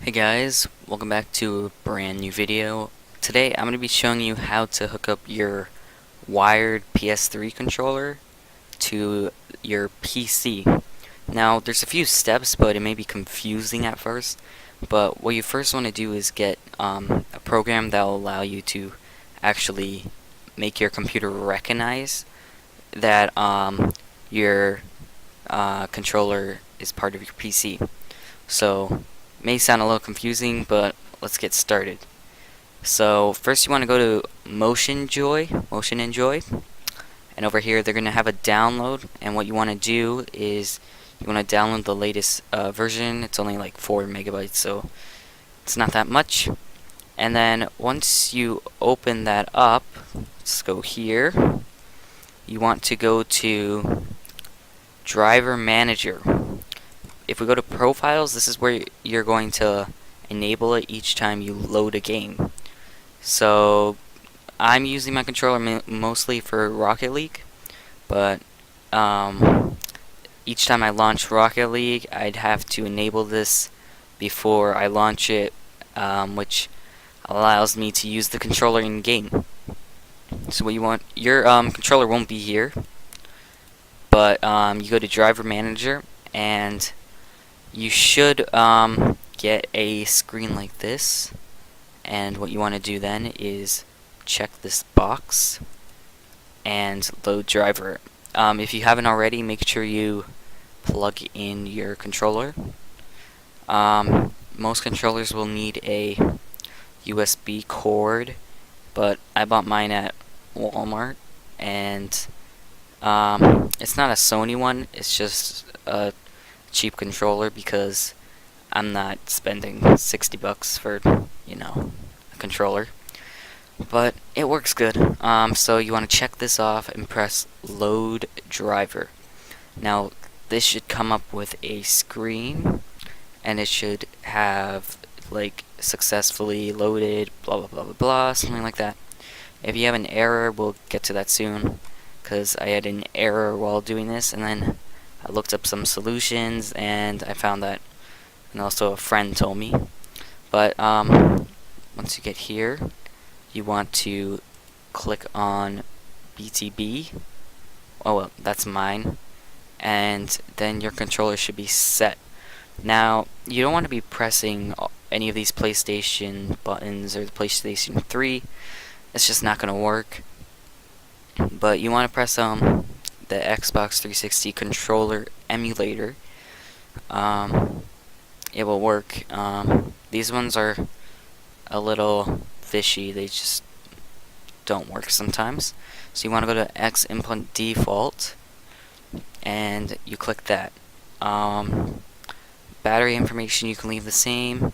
Hey guys, welcome back to a brand new video. Today I'm going to be showing you how to hook up your wired PS3 controller to your PC. Now there's a few steps, but it may be confusing at first. But what you first want to do is get a program that will allow you to actually make your computer recognize that your controller is part of your PC. So may sound a little confusing, but let's get started. So first you want to go to Motion Enjoy, and over here they're going to have a download, and what you want to do is you want to download the latest version. It's only like 4 megabytes, so it's not that much. And then once you open that up, let's go here. You want to go to Driver Manager. If we go to Profiles, this is where you're going to enable it each time you load a game. So I'm using my controller mostly for Rocket League, but each time I launch Rocket League, I'd have to enable this before I launch it, which allows me to use the controller in game. So what you want, your controller won't be here, but you go to Driver Manager, and you should get a screen like this, and what you want to do then is check this box and load driver. If you haven't already, make sure you plug in your controller. Most controllers will need a USB cord, but I bought mine at Walmart, and it's not a Sony one, it's just a cheap controller because I'm not spending 60 bucks for, a controller. But it works good. So you want to check this off and press load driver. Now this should come up with a screen, and it should have like successfully loaded blah blah blah blah blah, something like that. If you have an error, we'll get to that soon, because I had an error while doing this, and then I looked up some solutions, and I found that, and also a friend told me. But once you get here, you want to click on BTB. Oh well, that's mine. And then your controller should be set. Now, you don't want to be pressing any of these PlayStation buttons or the PlayStation 3. It's just not going to work. But you want to press the Xbox 360 controller emulator. It will work. These ones are a little fishy. They just don't work sometimes. So you want to go to X Input Default, and you click that. Battery information you can leave the same.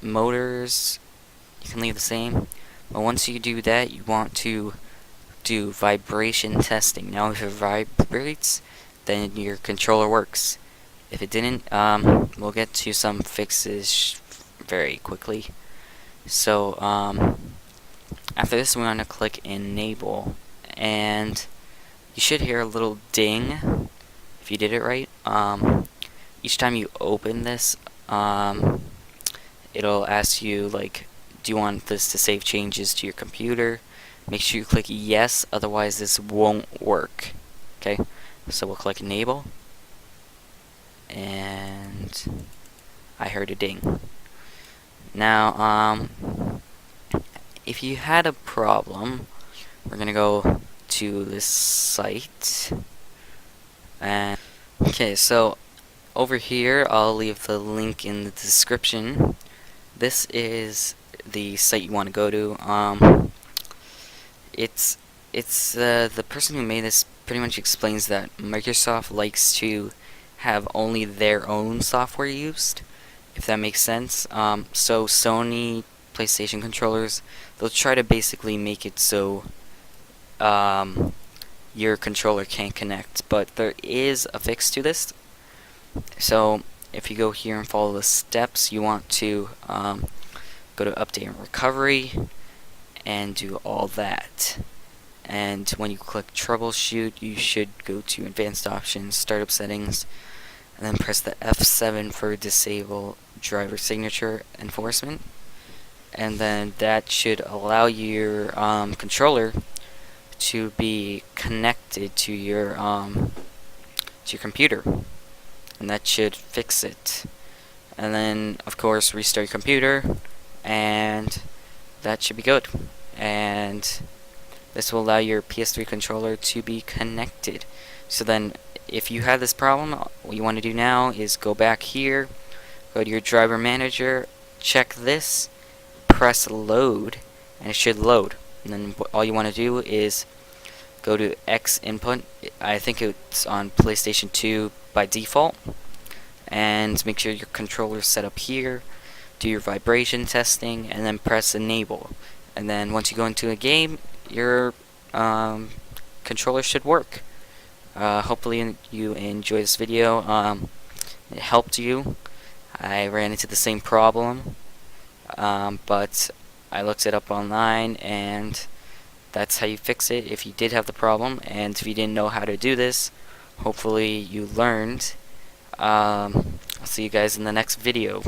Motors you can leave the same. But once you do that, you want to do vibration testing. Now if it vibrates, then your controller works. If it didn't, we'll get to some fixes very quickly. So after this, we want to click enable, and you should hear a little ding if you did it right. Each time you open this, it'll ask you, like, do you want this to save changes to your computer? Make sure you click yes, otherwise this won't work. Okay, so we'll click enable, and I heard a ding. Now, if you had a problem, we're gonna go to this site, and okay, so over here I'll leave the link in the description. This is the site you want to go to. It's the person who made this pretty much explains that Microsoft likes to have only their own software used, if that makes sense. So Sony PlayStation controllers, they'll try to basically make it so your controller can't connect, but there is a fix to this. So if you go here and follow the steps, you want to go to update and recovery and do all that. And when you click troubleshoot, you should go to advanced options, startup settings, and then press the F7 for driver signature enforcement, and then that should allow your controller to be connected to your computer, and that should fix it. And then of course restart your computer, and that should be good. And this will allow your PS3 controller to be connected. So then if you have this problem, what you want to do now is go back here, go to your driver manager, check this, press load, and it should load. And then all you want to do is go to X input. I think it's on PlayStation 2 by default, and make sure your controller is set up here. Do your vibration testing, and then press enable. And then once you go into a game, your controller should work. Hopefully you enjoy this video. It helped you. I ran into the same problem, but I looked it up online, and that's how you fix it if you did have the problem. And if you didn't know how to do this, hopefully you learned. I'll see you guys in the next video.